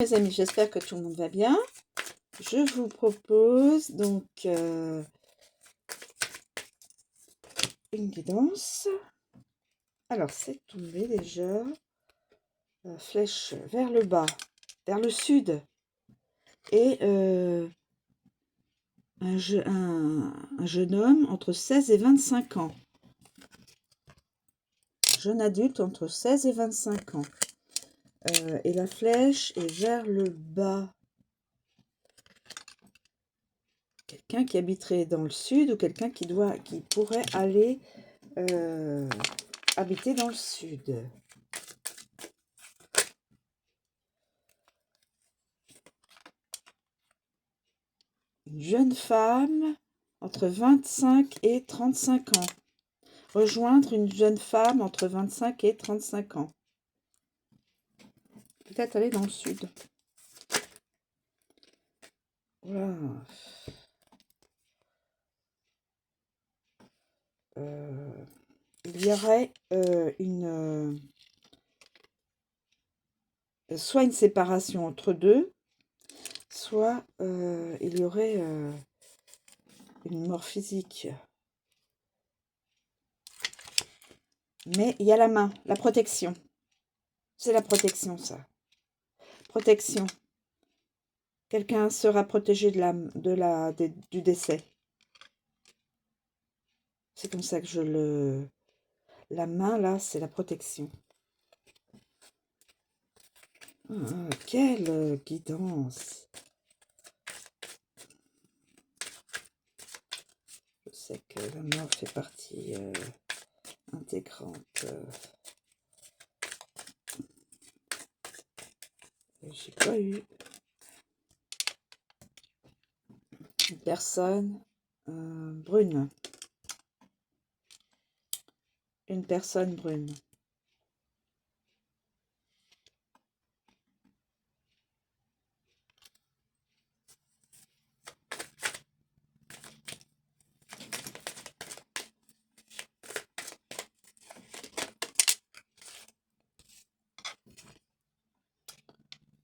Mes amis, j'espère que tout le monde va bien. Je vous propose donc une guidance. Alors, c'est tombé déjà. Flèche vers le bas, vers le sud. Et un jeune homme entre 16 et 25 ans. Jeune adulte entre 16 et 25 ans. Et la flèche est vers le bas. Quelqu'un qui habiterait dans le sud ou quelqu'un qui pourrait aller habiter dans le sud. Une jeune femme entre 25 et 35 ans. Rejoindre une jeune femme entre 25 et 35 ans. Peut-être aller dans le sud. Voilà. Il y aurait soit une séparation entre deux, soit il y aurait une mort physique. Mais il y a la main, la protection. C'est la protection, ça. Protection. Quelqu'un sera protégé du décès. C'est comme ça que je le... La main, là, c'est la protection. Ah, quelle guidance! Je sais que la mort fait partie intégrante. J'ai pas eu une personne brune. Une personne brune.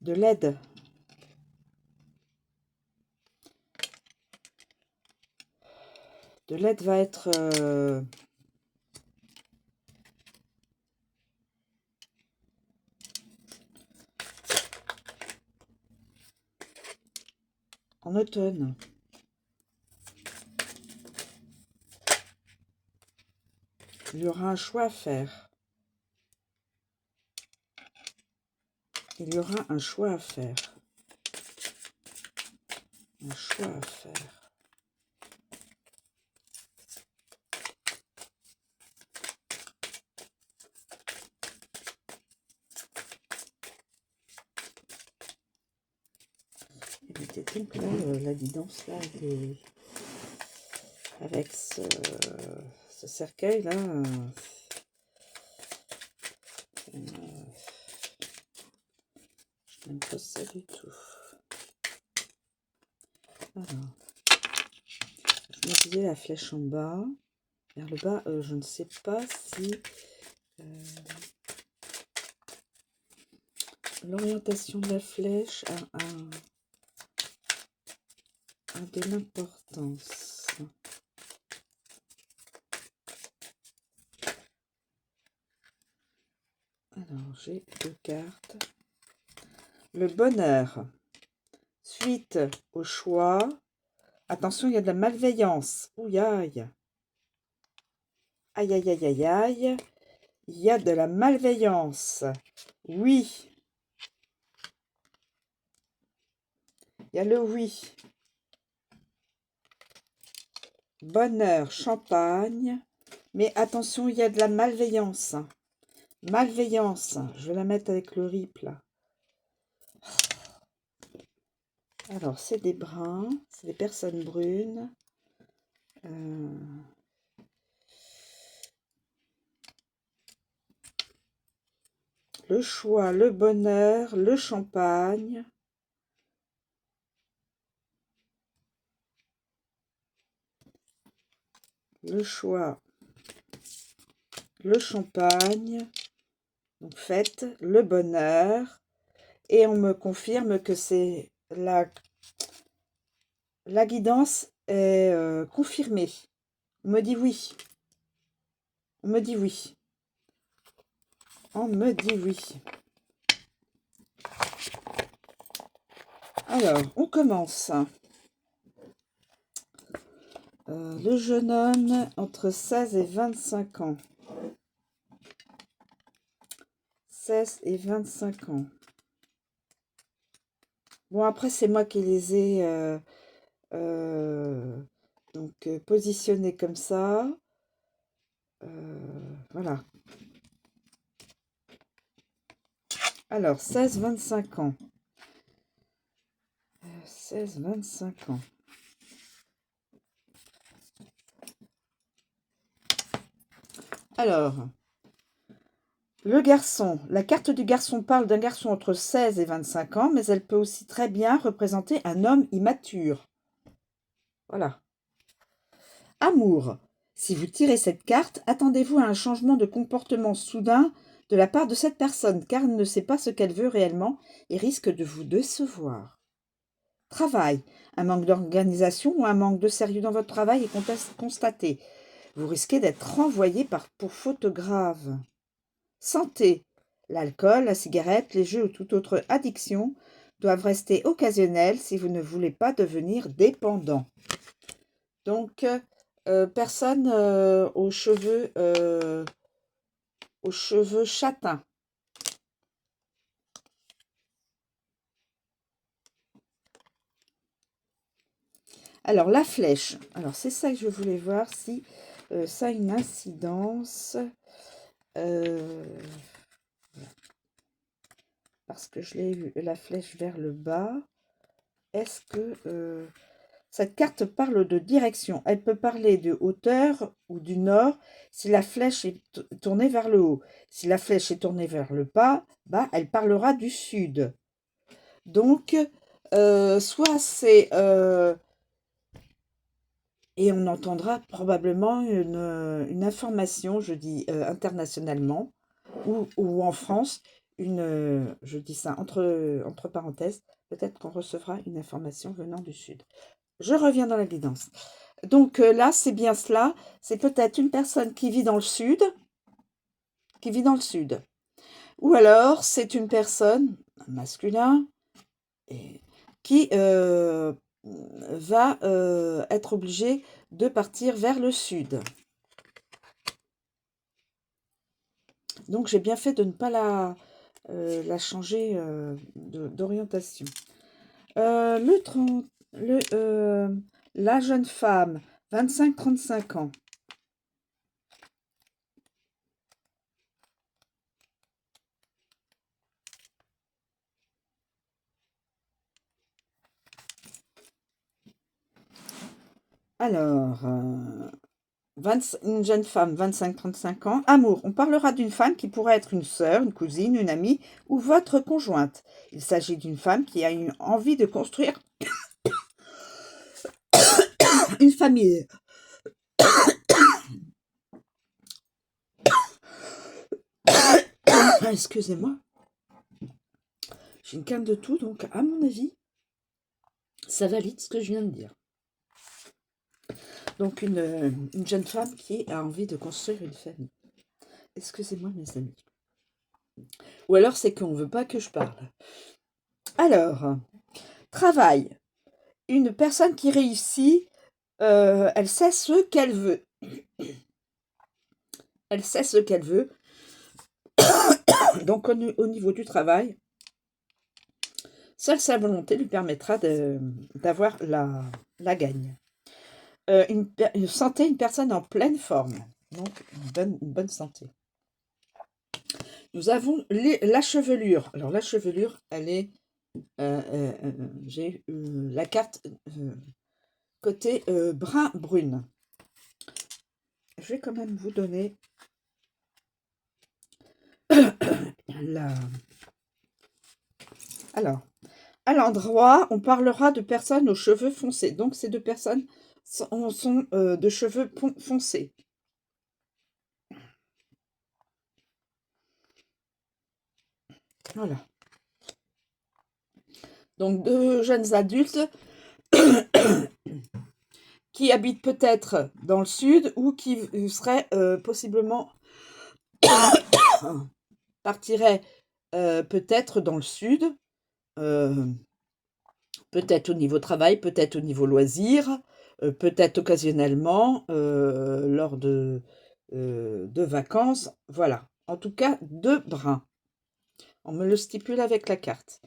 De l'aide. De l'aide va être... en automne. Il y aura un choix à faire. Il y aura un choix à faire. Un choix à faire. Et mettez donc là, la guidance là, avec ce cercueil là. Je n'aime pas ça du tout. Alors, je me disais la flèche en bas, vers le bas, je ne sais pas si l'orientation de la flèche a de l'importance. Alors, j'ai deux cartes. Le bonheur. Suite au choix. Attention, il y a de la malveillance. Ouh, aïe. Aïe, aïe, aïe, aïe, aïe. Il y a de la malveillance. Oui. Il y a le oui. Bonheur, champagne. Mais attention, il y a de la malveillance. Malveillance. Je vais la mettre avec le rip, là. Alors, c'est des bruns. C'est des personnes brunes. Le choix, le bonheur, le champagne. Le choix, le champagne. Donc, faites le bonheur. Et on me confirme que c'est la guidance est confirmée. On me dit oui. On me dit oui. On me dit oui. Alors, on commence. Le jeune homme entre 16 et 25 ans. 16 et 25 ans. Bon, après, c'est moi qui les ai positionnés comme ça. Voilà. Alors, 16-25 ans. 16-25 ans. Alors, le garçon. La carte du garçon parle d'un garçon entre 16 et 25 ans, mais elle peut aussi très bien représenter un homme immature. Voilà. Amour. Si vous tirez cette carte, attendez-vous à un changement de comportement soudain de la part de cette personne, car elle ne sait pas ce qu'elle veut réellement et risque de vous décevoir. Travail. Un manque d'organisation ou un manque de sérieux dans votre travail est constaté. Vous risquez d'être renvoyé pour faute grave. Santé. L'alcool, la cigarette, les jeux ou toute autre addiction doivent rester occasionnels si vous ne voulez pas devenir dépendant. Donc, personne aux cheveux châtains. Alors, la flèche. Alors, c'est ça que je voulais voir si ça a une incidence. Parce que je l'ai eu, la flèche vers le bas. Est-ce que cette carte parle de direction? Elle peut parler de hauteur ou du nord si la flèche est tournée vers le haut. Si la flèche est tournée vers le bas, elle parlera du sud. Donc, soit c'est... et on entendra probablement une information, je dis internationalement, ou en France, je dis ça entre parenthèses, peut-être qu'on recevra une information venant du sud. Je reviens dans la guidance. Donc là, c'est bien cela. C'est peut-être une personne qui vit dans le sud, ou alors c'est une personne, un masculin, qui va être obligé de partir vers le sud. Donc j'ai bien fait de ne pas la changer d'orientation. La jeune femme, 25-35 ans. Alors, une jeune femme, 25-35 ans. Amour, on parlera d'une femme qui pourrait être une sœur, une cousine, une amie ou votre conjointe. Il s'agit d'une femme qui a une envie de construire une famille. Excusez-moi. J'ai une canne de tout, donc à mon avis, ça valide ce que je viens de dire. Donc une jeune femme qui a envie de construire une famille. Excusez-moi mes amis. Ou alors c'est qu'on ne veut pas que je parle. Alors, travail. Une personne qui réussit, elle sait ce qu'elle veut. Elle sait ce qu'elle veut. Donc au niveau du travail, seule sa volonté lui permettra d'avoir la gagne. Une santé, une personne en pleine forme. Donc une bonne santé. Nous avons la chevelure. Alors la chevelure, elle est... j'ai la carte côté brun-brune. Je vais quand même vous donner Alors, à l'endroit, on parlera de personnes aux cheveux foncés. Donc, ces deux personnes sont de cheveux foncés. Voilà. Donc, deux jeunes adultes qui habitent peut-être dans le sud ou qui seraient possiblement partiraient peut-être dans le sud, peut-être au niveau travail, peut-être au niveau loisir, peut-être occasionnellement lors de vacances. Voilà. En tout cas, deux brins. On me le stipule avec la carte.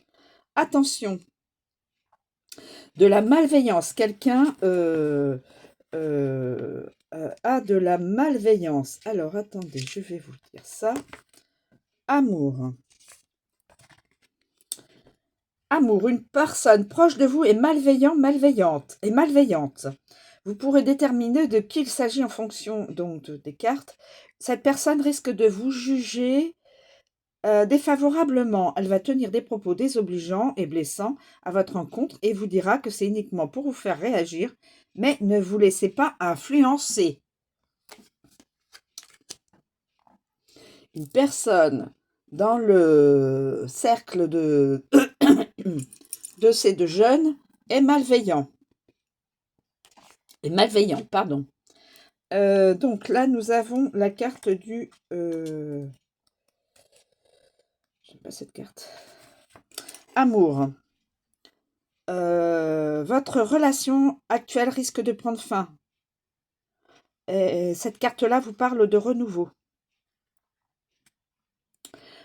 Attention, de la malveillance. Quelqu'un a de la malveillance. Alors, attendez, je vais vous dire ça. Amour. Amour, une personne proche de vous est malveillante. Vous pourrez déterminer de qui il s'agit en fonction donc des cartes. Cette personne risque de vous juger défavorablement. Elle va tenir des propos désobligeants et blessants à votre encontre et vous dira que c'est uniquement pour vous faire réagir, mais ne vous laissez pas influencer. Une personne dans le cercle de ces deux jeunes est malveillant. Pardon. Donc là, nous avons la carte du... je n'ai pas cette carte. Amour. Votre relation actuelle risque de prendre fin. Cette carte-là vous parle de renouveau.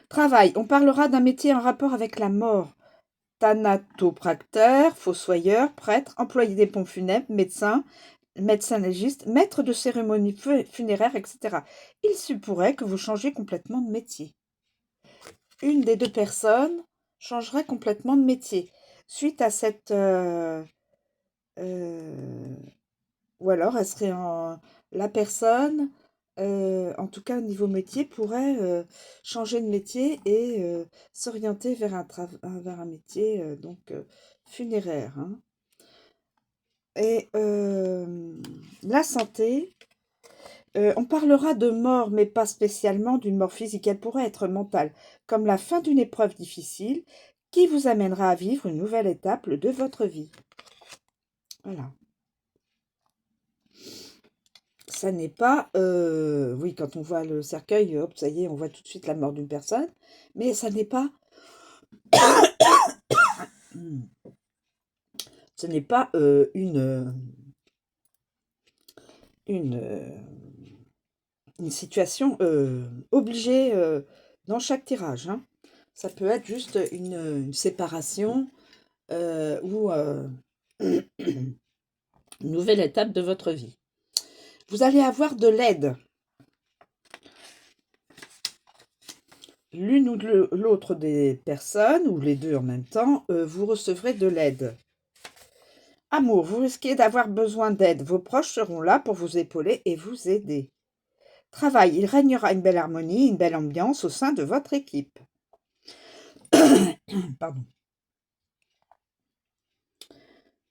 Travail. On parlera d'un métier en rapport avec la mort. Thanatopracteur, fossoyeur, prêtre, employé des pompes funèbres, médecin légiste, maître de cérémonie funéraire, etc. Il se pourrait que vous changiez complètement de métier. Une des deux personnes changerait complètement de métier. Suite à cette... ou alors, elle serait la personne, en tout cas au niveau métier, pourrait changer de métier et s'orienter vers un métier donc funéraire. Hein. Et la santé, on parlera de mort, mais pas spécialement d'une mort physique. Elle pourrait être mentale, comme la fin d'une épreuve difficile qui vous amènera à vivre une nouvelle étape de votre vie. Voilà. Ça n'est pas... oui, quand on voit le cercueil, hop, ça y est, on voit tout de suite la mort d'une personne. Mais ça n'est pas... ce n'est pas une situation obligée dans chaque tirage. Hein. Ça peut être juste une séparation ou une nouvelle étape de votre vie. Vous allez avoir de l'aide. L'une ou l'autre des personnes, ou les deux en même temps, vous recevrez de l'aide. Amour, vous risquez d'avoir besoin d'aide. Vos proches seront là pour vous épauler et vous aider. Travail, il régnera une belle harmonie, une belle ambiance au sein de votre équipe. Pardon.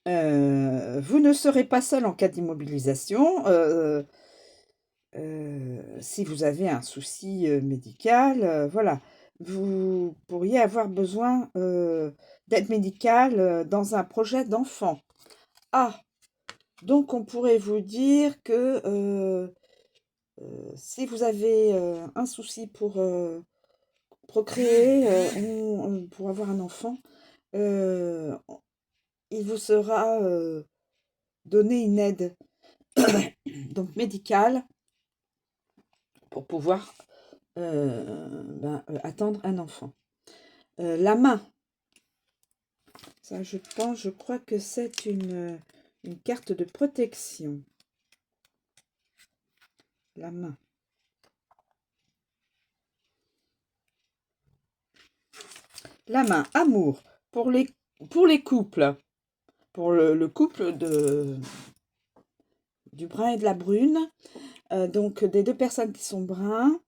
Vous ne serez pas seul en cas d'immobilisation. Si vous avez un souci médical, voilà. Vous pourriez avoir besoin d'aide médicale dans un projet d'enfant. Ah, donc on pourrait vous dire que si vous avez un souci pour procréer, pour avoir un enfant, il vous sera donné une aide donc médicale pour pouvoir attendre un enfant. La main, ça je crois que c'est une carte de protection. La main. La main, amour, pour les couples, pour le couple du brun et de la brune, donc des deux personnes qui sont bruns,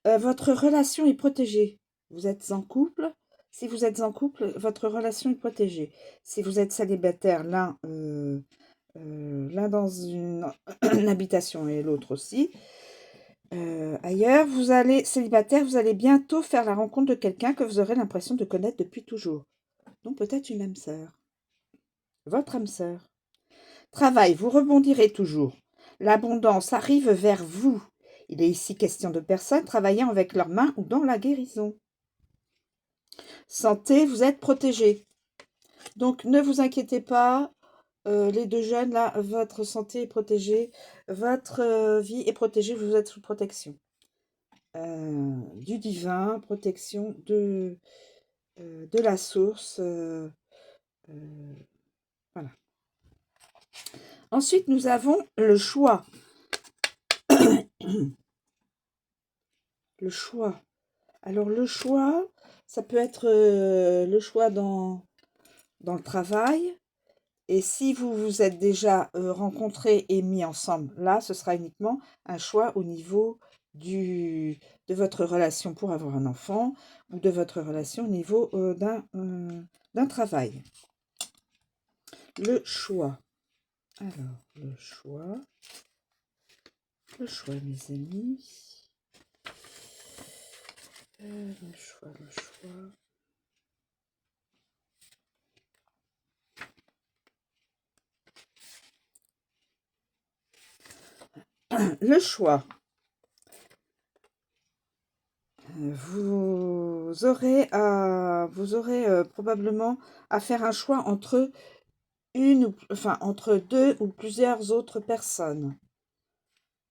votre relation est protégée. Vous êtes en couple. Si vous êtes en couple, votre relation est protégée. Si vous êtes célibataire, l'un dans une habitation et l'autre aussi, ailleurs, célibataire, vous allez bientôt faire la rencontre de quelqu'un que vous aurez l'impression de connaître depuis toujours. Donc peut-être une âme sœur. Votre âme sœur. Travail, vous rebondirez toujours. L'abondance arrive vers vous. Il est ici question de personnes travaillant avec leurs mains ou dans la guérison. Santé, vous êtes protégés. Donc ne vous inquiétez pas, les deux jeunes, là, votre santé est protégée, votre vie est protégée, vous êtes sous protection. Du divin, protection de la source. Voilà. Ensuite, nous avons le choix. Le choix. Alors, le choix, ça peut être le choix dans le travail. Et si vous vous êtes déjà rencontrés et mis ensemble, là, ce sera uniquement un choix au niveau de votre relation pour avoir un enfant ou de votre relation au niveau d'un travail. Le choix. Alors, le choix, mes amis. Le choix. Le choix. Vous aurez probablement à faire un choix entre entre deux ou plusieurs autres personnes.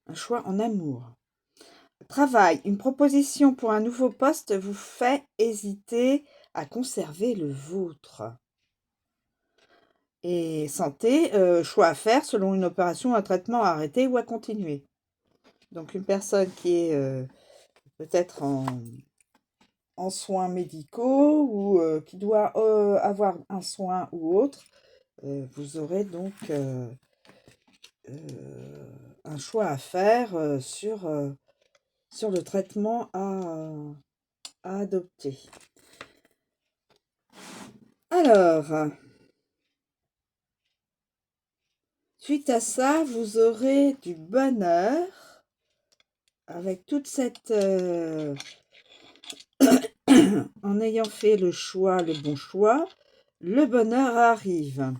Un choix en amour. Travail, une proposition pour un nouveau poste vous fait hésiter à conserver le vôtre. Et santé, choix à faire selon une opération, un traitement à arrêter ou à continuer. Donc une personne qui est peut-être en soins médicaux ou qui doit avoir un soin ou autre, vous aurez donc un choix à faire sur le traitement à adopter. Alors, suite à ça, vous aurez du bonheur avec toute cette... en ayant fait le choix, le bon choix, le bonheur arrive.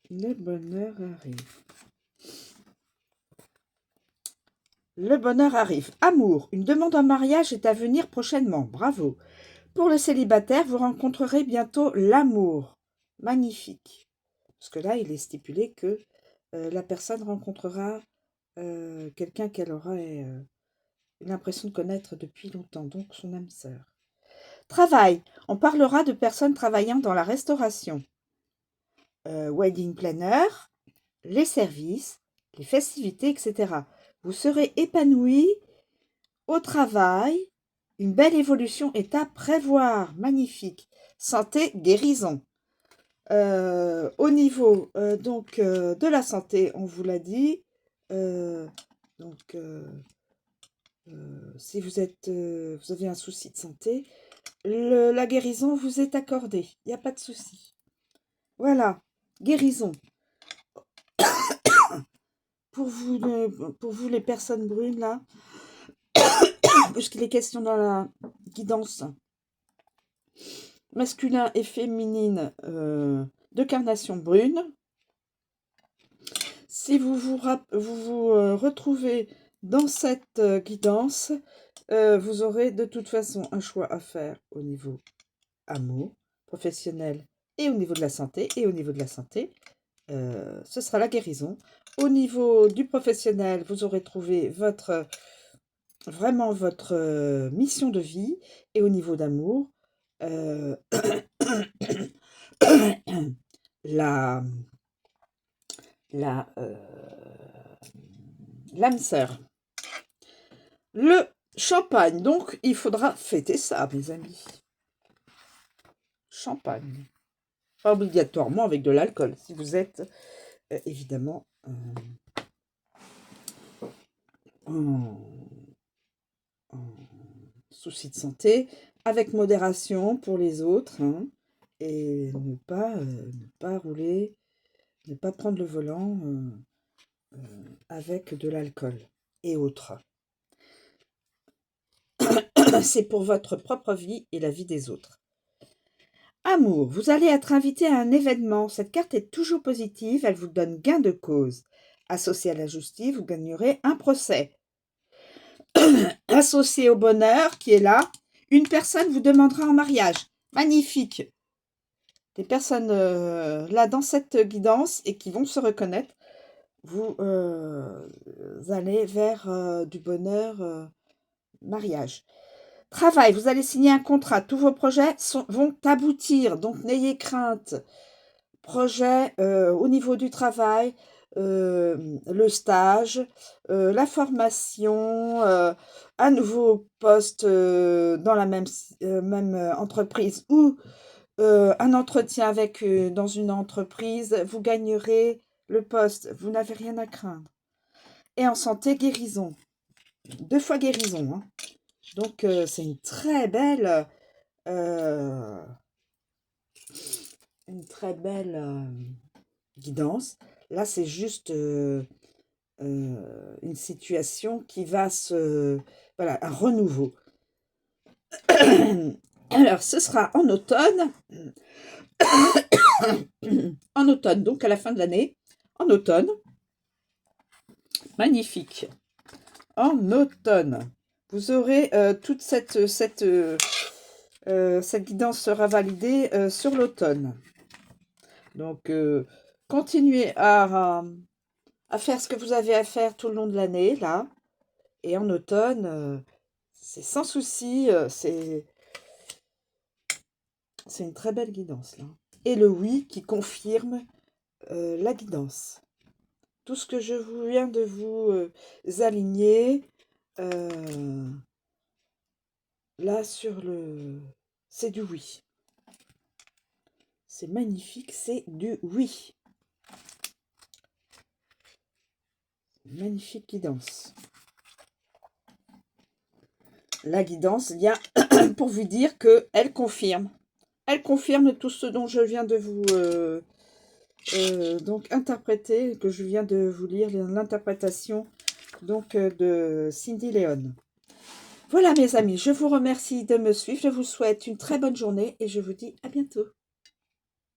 Le bonheur arrive. Le bonheur arrive. Amour, une demande en mariage est à venir prochainement. Bravo. Pour le célibataire, vous rencontrerez bientôt l'amour. Magnifique. Parce que là, il est stipulé que la personne rencontrera quelqu'un qu'elle aurait l'impression de connaître depuis longtemps, donc son âme sœur. Travail, on parlera de personnes travaillant dans la restauration. Wedding planner, les services, les festivités, etc. Vous serez épanoui au travail. Une belle évolution est à prévoir. Magnifique. Santé, guérison. Au niveau de la santé, on vous l'a dit. Si vous avez un souci de santé, la guérison vous est accordée. Il n'y a pas de souci. Voilà, guérison. Pour vous les personnes brunes là, puisqu'il est question dans la guidance masculin et féminine de carnation brune, si vous vous retrouvez dans cette guidance, vous aurez de toute façon un choix à faire au niveau amour, professionnel et au niveau de la santé. Et au niveau de la santé, ce sera la guérison. Au niveau du professionnel, vous aurez trouvé vraiment votre mission de vie. Et au niveau d'amour, l'âme sœur. Le champagne, donc il faudra fêter ça, mes amis. Champagne. Pas obligatoirement avec de l'alcool, si vous êtes évidemment en souci de santé, avec modération pour les autres, hein, et ne pas rouler, ne pas prendre le volant avec de l'alcool et autres. c'est pour votre propre vie et la vie des autres. Amour, vous allez être invité à un événement. Cette carte est toujours positive, elle vous donne gain de cause. Associé à la justice, vous gagnerez un procès. Associé au bonheur qui est là, une personne vous demandera en mariage. Magnifique. Des personnes là dans cette guidance et qui vont se reconnaître, vous allez vers du bonheur, mariage. Travail, vous allez signer un contrat. Tous vos projets vont aboutir, donc n'ayez crainte. Projet au niveau du travail, le stage, la formation, un nouveau poste dans la même entreprise ou un entretien avec dans une entreprise, vous gagnerez le poste, vous n'avez rien à craindre. Et en santé, guérison. 2 fois guérison, hein. Donc c'est une très belle guidance. Là, c'est juste une situation qui va voilà, un renouveau. Alors, ce sera en automne. En automne, donc à la fin de l'année. En automne. Magnifique. En automne. Vous aurez toute cette guidance sera validée sur l'automne. Donc, continuez à faire ce que vous avez à faire tout le long de l'année, là. Et en automne, c'est sans souci, c'est une très belle guidance, là. Et le oui qui confirme la guidance. Tout ce que je viens de vous aligner, là, c'est du oui. C'est magnifique, c'est du oui. Magnifique guidance. La guidance vient pour vous dire qu'elle confirme. Elle confirme tout ce dont je viens de vous donc interpréter, que je viens de vous lire, l'interprétation donc de Cindy Léon. Voilà mes amis, je vous remercie de me suivre. Je vous souhaite une très bonne journée et je vous dis à bientôt.